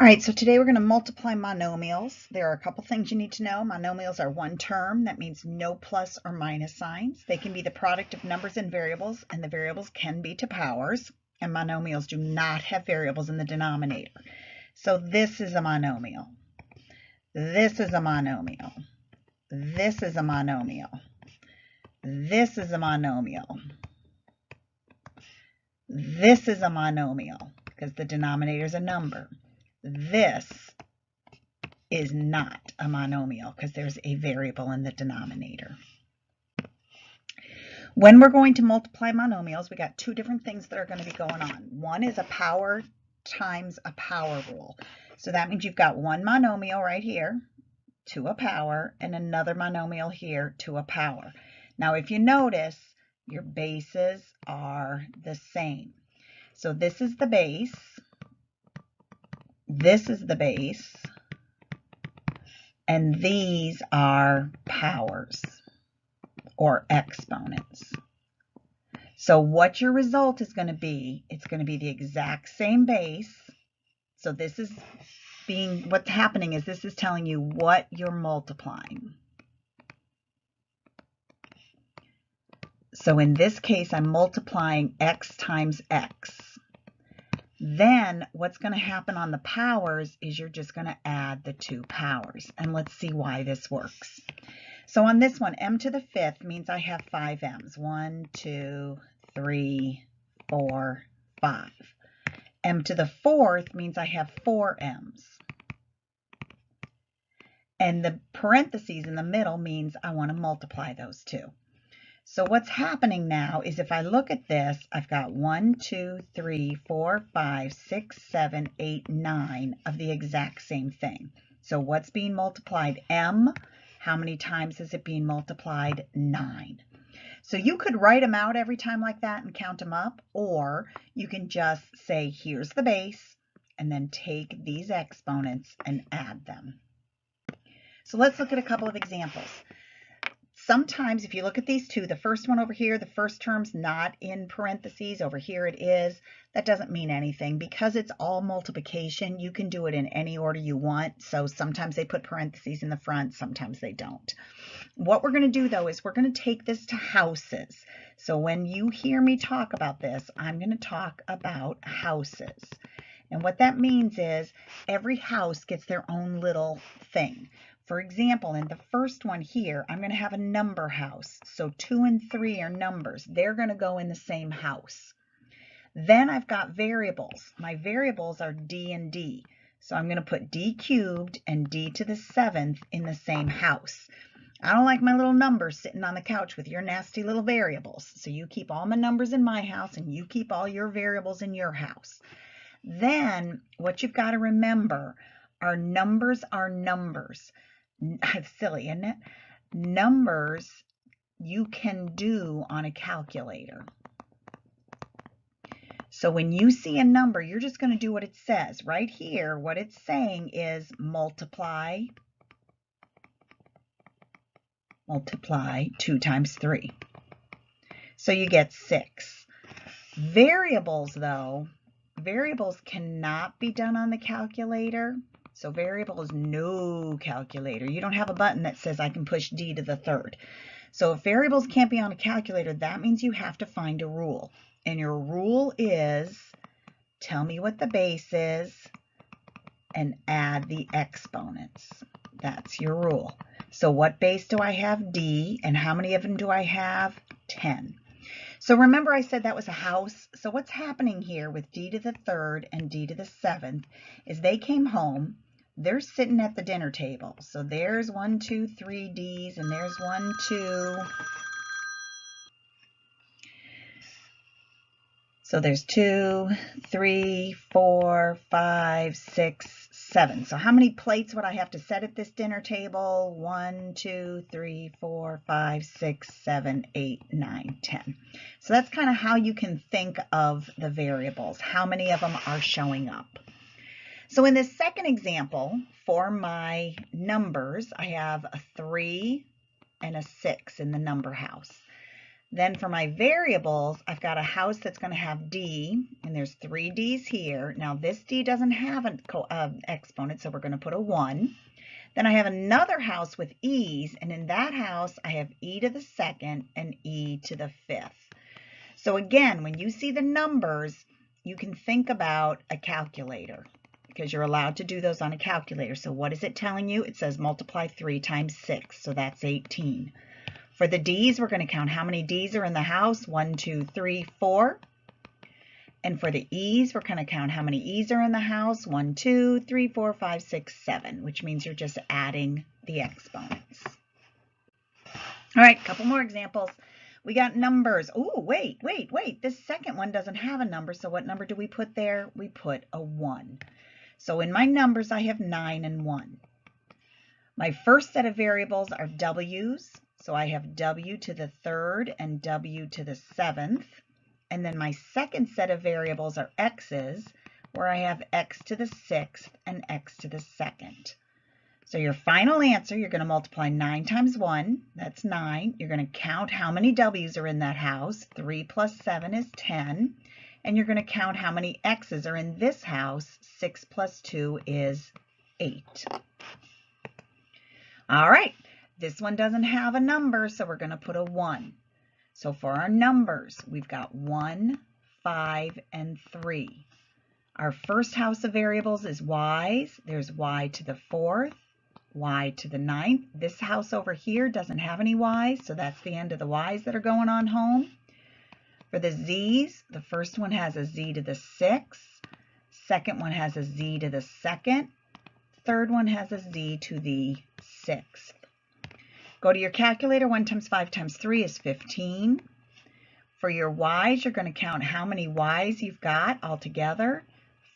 All right, so today we're going to multiply monomials. There are a couple things you need to know. Monomials are one term. That means no plus or minus signs. They can be the product of numbers and variables the variables can be to powers. And monomials do not have variables in the denominator. So this is a monomial. This is a monomial. This is a monomial. This is a monomial. This is a monomial because the denominator is a number. This is not a monomial because there's a variable in the denominator. When we're going to multiply monomials, we got two different things that are going to be going on. One is a power times a power rule. So that means you've got one monomial right here to a power and another monomial here to a power. Now, if you notice, your bases are the same. So this is the base. This is the base, and these are powers or exponents. So what your result is going to be, it's going to be the exact same base. So this is what's happening is this is telling you what you're multiplying. So in this case, I'm multiplying x times x. Then what's going to happen on the powers is you're just going to add the two powers. And let's see why this works. So on this one, m to the fifth means I have 5 m's. 1, 2, 3, 4, 5. M to the fourth means I have 4 m's. And the parentheses in the middle means I want to multiply those two. So what's happening now is if I look at this, I've got 1, 2, 3, 4, 5, 6, 7, 8, 9 of the exact same thing. So what's being multiplied? M. How many times is it being multiplied? 9. So you could write them out every time like that and count them up, or you can just say, here's the base, and then take these exponents and add them. So let's look at a couple of examples. Sometimes if you look at these two, the first one over here, the first term's not in parentheses. Over here it is. That doesn't mean anything. Because it's all multiplication, you can do it in any order you want. So sometimes they put parentheses in the front, sometimes they don't. What we're going to do, though, is we're going to take this to houses. So when you hear me talk about this, I'm going to talk about houses. And what that means is every house gets their own little thing. For example, in the first one here, I'm going to have a number house. So 2 and 3 are numbers. They're going to go in the same house. Then I've got variables. My variables are d and d. So I'm going to put d cubed and d to the 7th in the same house. I don't like my little numbers sitting on the couch with your nasty little variables. So you keep all my numbers in my house and you keep all your variables in your house. Then what you've got to remember are numbers are numbers. It's silly, isn't it? Numbers you can do on a calculator. So when you see a number, you're just going to do what it says. Right here, what it's saying is multiply 2 times 3. So you get 6. Variables, though, variables cannot be done on the calculator. So variable is no calculator. You don't have a button that says I can push d to the 3rd. So if variables can't be on a calculator, that means you have to find a rule. And your rule is tell me what the base is and add the exponents. That's your rule. So what base do I have? D. And how many of them do I have? 10. So remember I said that was a house. So what's happening here with d to the 3rd and d to the 7th is they came home. They're sitting at the dinner table. So there's 1, 2, 3 D's, and there's 1, 2. So there's 2, 3, 4, 5, 6, 7. So how many plates would I have to set at this dinner table? 1, 2, 3, 4, 5, 6, 7, 8, 9, 10. So that's kind of how you can think of the variables. How many of them are showing up? So in this second example, for my numbers, I have a 3 and a 6 in the number house. Then for my variables, I've got a house that's going to have D, and there's 3 D's here. Now this D doesn't have an exponent, so we're going to put a 1. Then I have another house with E's, and in that house I have E to the second and E to the fifth. So again, when you see the numbers, you can think about a calculator because you're allowed to do those on a calculator. So what is it telling you? It says multiply 3 times 6, so that's 18. For the D's, we're going to count how many D's are in the house. 1, 2, 3, 4. And for the E's, we're going to count how many E's are in the house. 1, 2, 3, 4, 5, 6, 7, which means you're just adding the exponents. All right, a couple more examples. We got numbers. Oh, wait. This second one doesn't have a number, so what number do we put there? We put a 1. So in my numbers, I have 9 and 1. My first set of variables are W's. So I have W to the third and W to the seventh. And then my second set of variables are X's, where I have X to the sixth and X to the second. So your final answer, you're going to multiply 9 times 1. That's 9. You're going to count how many W's are in that house. 3 plus 7 is 10. And you're going to count how many X's are in this house. 6 plus 2 is 8. All right. This one doesn't have a number, so we're going to put a 1. So for our numbers, we've got 1, 5, and 3. Our first house of variables is Y's. There's Y to the fourth, Y to the ninth. This house over here doesn't have any Y's, so that's the end of the Y's that are going on home. For the Z's, the first one has a Z to the sixth. Second one has a Z to the second. Third one has a Z to the sixth. Go to your calculator. 1 times 5 times 3 is 15. For your Y's, you're going to count how many Y's you've got altogether.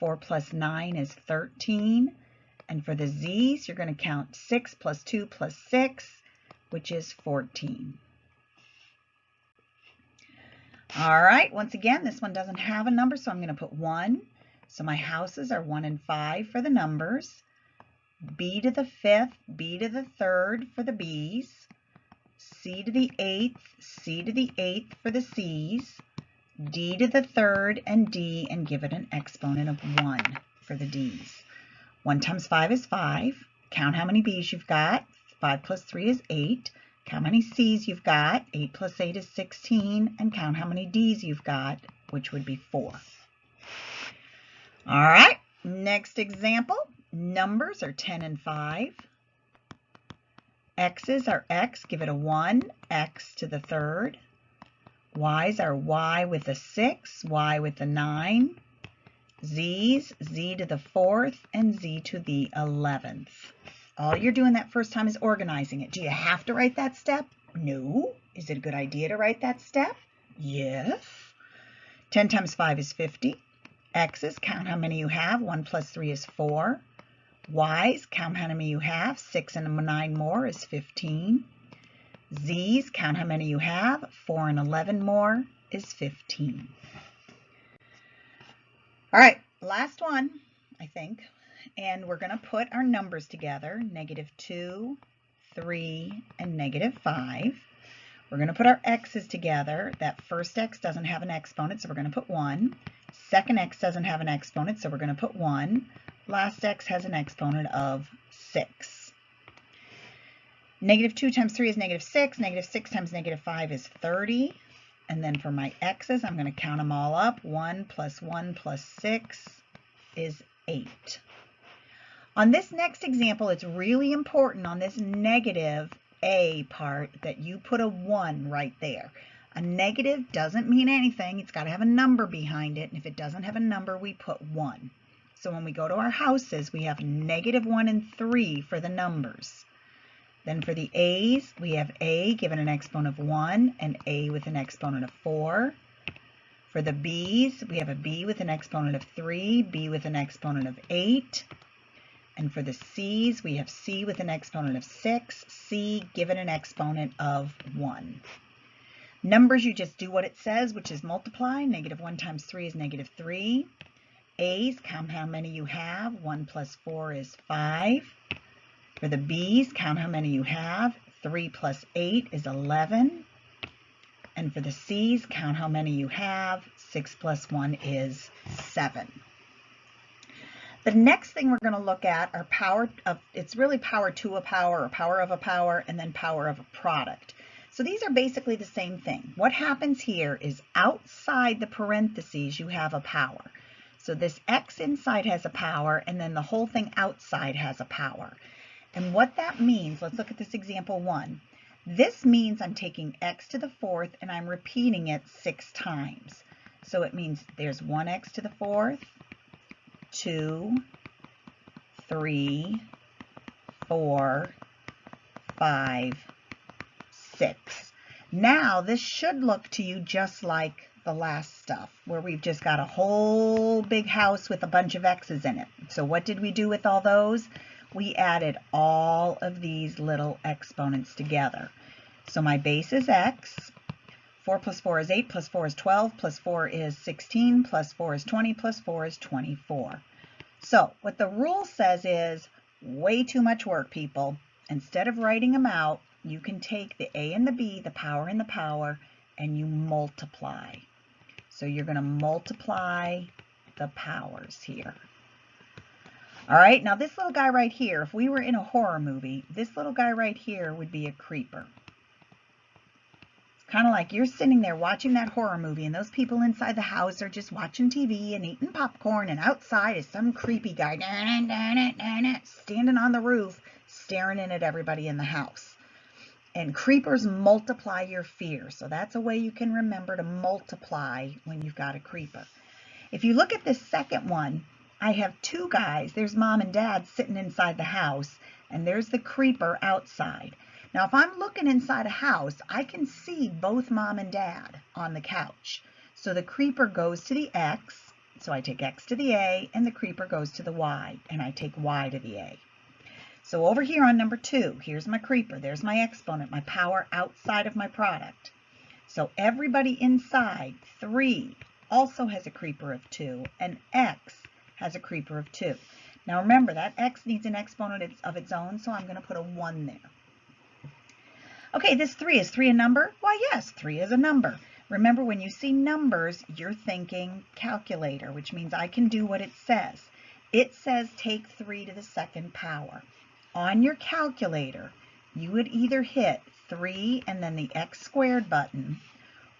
4 plus 9 is 13. And for the Z's, you're going to count 6 plus 2 plus 6, which is 14. All right, once again, this one doesn't have a number, so I'm going to put 1. So my houses are 1 and 5 for the numbers. B to the fifth, B to the third for the B's, C to the eighth, C to the eighth for the C's, D to the third and D, and give it an exponent of 1 for the D's. 1 times 5 is 5. Count how many B's you've got. 5 plus 3 is 8. Count how many C's you've got. 8 plus 8 is 16. And count how many D's you've got, which would be 4. All right, next example. Numbers are 10 and 5. X's are X, give it a 1, X to the third. Y's are Y with a 6, Y with a 9. Z's, Z to the fourth, and Z to the 11th. All you're doing that first time is organizing it. Do you have to write that step? No. Is it a good idea to write that step? Yes. 10 times 5 is 50. X's, count how many you have. 1 plus 3 is 4. Y's, count how many you have. 6 and 9 more is 15. Z's, count how many you have. 4 and 11 more is 15. All right, last one, I think. And we're going to put our numbers together, -2, 3, and -5. We're going to put our x's together. That first x doesn't have an exponent, so we're going to put 1. Second x doesn't have an exponent, so we're going to put 1. Last x has an exponent of 6. -2 times 3 is -6. -6 times -5 is 30. And then for my x's, I'm going to count them all up. 1 plus 1 plus 6 is 8. On this next example, it's really important on this negative a part that you put a 1 right there. A negative doesn't mean anything. It's got to have a number behind it. And if it doesn't have a number, we put 1. So when we go to our houses, we have -1 and 3 for the numbers. Then for the A's, we have A given an exponent of 1 and A with an exponent of 4. For the B's, we have a B with an exponent of 3, B with an exponent of 8. And for the C's, we have C with an exponent of 6, C given an exponent of 1. Numbers, you just do what it says, which is multiply. -1 times 3 is -3. A's, count how many you have. 1 plus 4 is 5. For the B's, count how many you have. 3 plus 8 is 11. And for the C's, count how many you have. 6 plus 1 is 7. The next thing we're going to look at are power of, it's really power to a power or power of a power, and then power of a product. So these are basically the same thing. What happens here is outside the parentheses, you have a power. So this x inside has a power, and then the whole thing outside has a power. And what that means, let's look at this example 1. This means I'm taking x to the 4th and I'm repeating it 6 times. So it means there's 1x to the 4th, 2, 3, 4, 5, 6. Now this should look to you just like the last stuff where we've just got a whole big house with a bunch of x's in it. So what did we do with all those? We added all of these little exponents together. So my base is x. 4 plus 4 is 8, plus 4 is 12, plus 4 is 16, plus 4 is 20, plus 4 is 24. So what the rule says is way too much work, people. Instead of writing them out, you can take the a and the b, the power and the power, and you multiply. So you're going to multiply the powers here. All right, now this little guy right here, if we were in a horror movie, this little guy right here would be a creeper. Kind of like you're sitting there watching that horror movie and those people inside the house are just watching TV and eating popcorn, and outside is some creepy guy standing on the roof staring in at everybody in the house. And creepers multiply your fear. So that's a way you can remember to multiply when you've got a creeper. If you look at this second one, I have 2 guys. There's mom and dad sitting inside the house, and there's the creeper outside. Now, if I'm looking inside a house, I can see both mom and dad on the couch. So the creeper goes to the x, so I take x to the a, and the creeper goes to the y, and I take y to the a. So over here on number 2, here's my creeper. There's my exponent, my power outside of my product. So everybody inside, 3, also has a creeper of 2, and x has a creeper of 2. Now remember, that x needs an exponent of its own, so I'm going to put a 1 there. Okay, this 3, is 3 a number? Why, yes, 3 is a number. Remember, when you see numbers, you're thinking calculator, which means I can do what it says. It says take 3 to the 2nd power. On your calculator, you would either hit 3 and then the x squared button,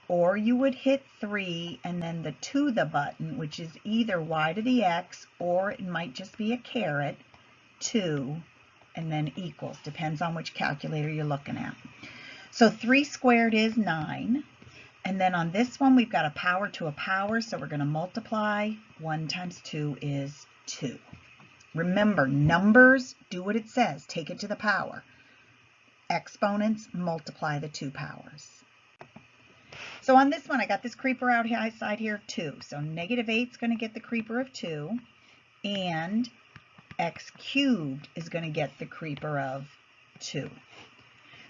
or you would hit 3 and then the to the button, which is either y to the x, or it might just be a caret, 2, and then equals. Depends on which calculator you're looking at. So 3 squared is 9. And then on this one, we've got a power to a power, so we're going to multiply. 1 times 2 is 2. Remember, numbers, do what it says. Take it to the power. Exponents, multiply the 2 powers. So on this one, I got this creeper outside here, 2. So negative 8 is going to get the creeper of 2. And x cubed is going to get the creeper of 2.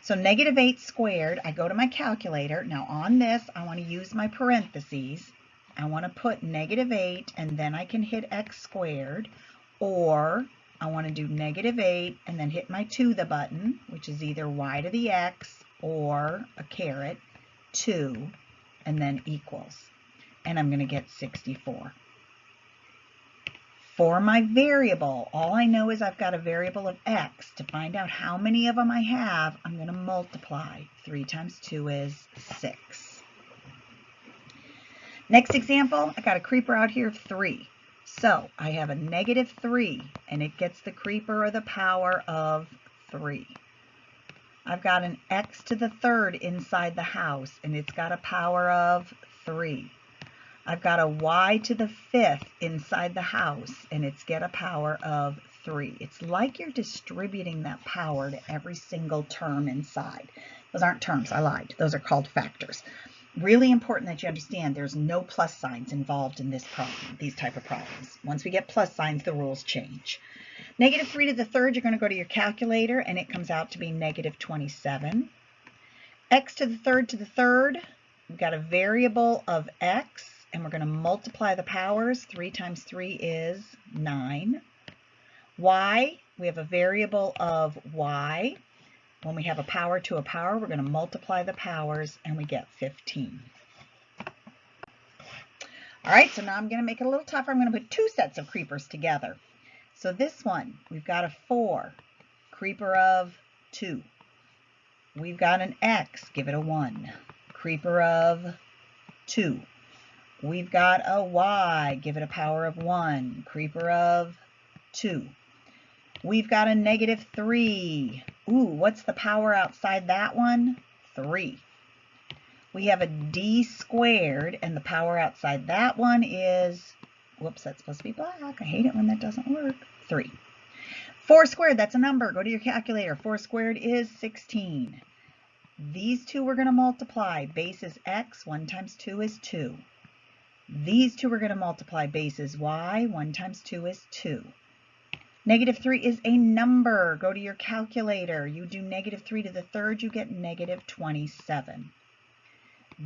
So negative 8 squared, I go to my calculator. Now on this, I want to use my parentheses. I want to put negative 8, and then I can hit x squared. Or I want to do negative 8 and then hit my to the button, which is either y to the x or a caret, 2, and then equals. And I'm going to get 64. For my variable, all I know is I've got a variable of x. To find out how many of them I have, I'm going to multiply. 3 times 2 is 6. Next example, I got a creeper out here of 3. So I have a negative 3, and it gets the creeper or the power of 3. I've got an x to the 3rd inside the house, and it's got a power of 3. I've got a y to the 5th inside the house, and it's got a power of 3. It's like you're distributing that power to every single term inside. Those aren't terms, I lied. Those are called factors. Really important that you understand there's no plus signs involved in this problem, these type of problems. Once we get plus signs, the rules change. Negative 3 to the 3rd, you're going to go to your calculator, and it comes out to be negative 27. X to the 3rd, we've got a variable of x, and we're going to multiply the powers. 3 times 3 is 9. Y, we have a variable of y, When we have a power to a power, we're going to multiply the powers, and we get 15. All right, so now I'm going to make it a little tougher. I'm going to put two sets of creepers together. So this one, we've got a 4, creeper of 2. We've got an X, give it a 1, creeper of 2. We've got a Y, give it a power of 1, creeper of 2. We've got a -3. Ooh, what's the power outside that one? 3. We have a D squared, and the power outside that one is, whoops, that's supposed to be black. I hate it when that doesn't work. 3. 4 squared, that's a number. Go to your calculator. 4 squared is 16. These two we're going to multiply. Base is X, 1 times 2 is 2. These two we're going to multiply. Base is Y, 1 times 2 is 2. -3 is a number. Go to your calculator. You do -3 to the third, you get -27.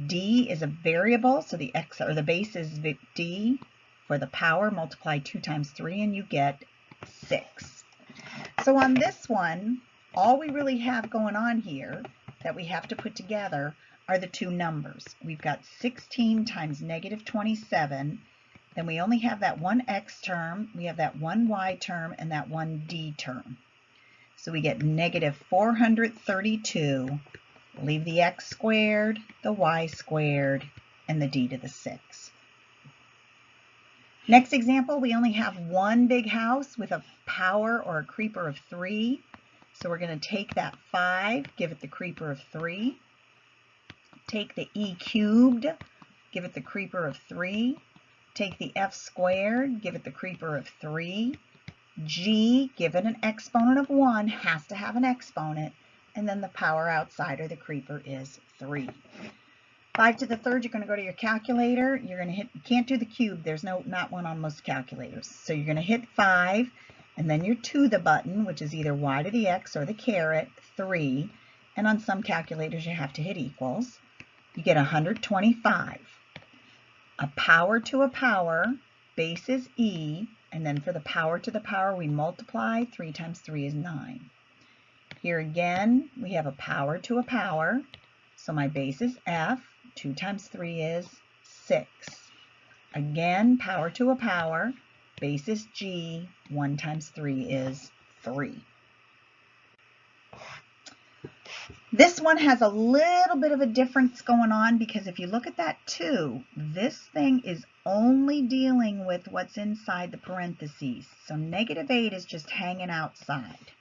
D is a variable, so the X or the base is D. For the power, multiply 2 times 3 and you get 6. So on this one, all we really have going on here that we have to put together are the two numbers. We've got 16 times -27. Then we only have that one X term, we have that one Y term, and that one D term. So we get -432. Leave the X squared, the Y squared, and the D to the 6. Next example, we only have one big house with a power or a creeper of 3. So we're going to take that 5, give it the creeper of 3. Take the E cubed, give it the creeper of 3. Take the F squared, give it the creeper of 3. G, give it an exponent of 1, has to have an exponent. And then the power outside or the creeper is 3. 5 to the third, you're going to go to your calculator. You're going to hit, you can't do the cube. There's not one on most calculators. So you're going to hit 5, and then your to the button, which is either Y to the X or the caret, 3. And on some calculators, you have to hit equals. You get 125. A power to a power, base is E, and then for the power to the power, we multiply. 3 times 3 is 9. Here again, we have a power to a power, so my base is F. 2 times 3 is 6. Again, power to a power, base is G. 1 times 3 is 3. This one has a little bit of a difference going on because if you look at that 2, this thing is only dealing with what's inside the parentheses. So -8 is just hanging outside.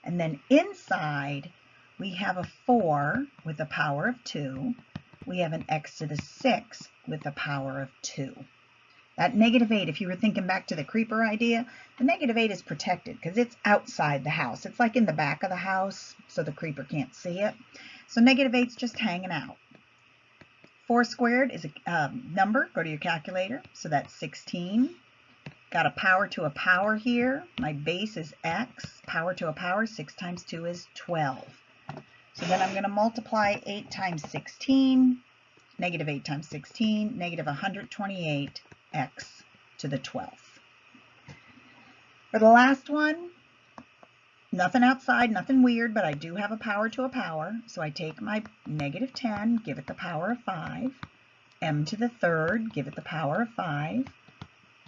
And then inside, we have a 4 with a power of 2. We have an X to the 6 with a power of 2. That -8, if you were thinking back to the creeper idea, the -8 is protected because it's outside the house. It's like in the back of the house, so the creeper can't see it. So -8's just hanging out. 4 squared is a number. Go to your calculator. So that's 16. Got a power to a power here. My base is X. Power to a power, 6 times 2 is 12. So then I'm going to multiply 8 times 16, -8 times 16, -128, X to the 12th. For the last one, nothing outside, nothing weird, but I do have a power to a power. So I take my -10, give it the power of 5, M to the third, give it the power of 5,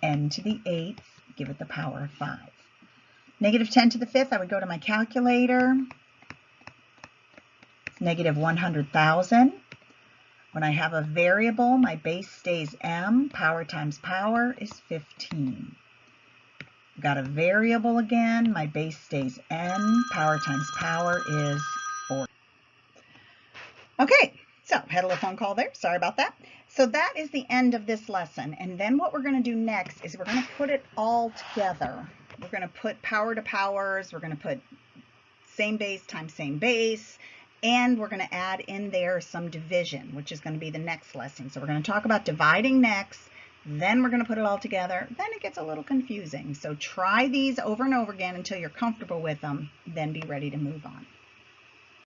N to the 8th, give it the power of 5. -10 to the 5th, I would go to my calculator. It's -100,000. When I have a variable, my base stays M. Power times power is 15. Got a variable again. My base stays N. Power times power is 40. Okay, so had a little phone call there. Sorry about that. So that is the end of this lesson. And then what we're going to do next is we're going to put it all together. We're going to put power to powers. We're going to put same base times same base. And we're going to add in there some division, which is going to be the next lesson. So we're going to talk about dividing next. Then we're going to put it all together. Then it gets a little confusing. So try these over and over again until you're comfortable with them. Then be ready to move on.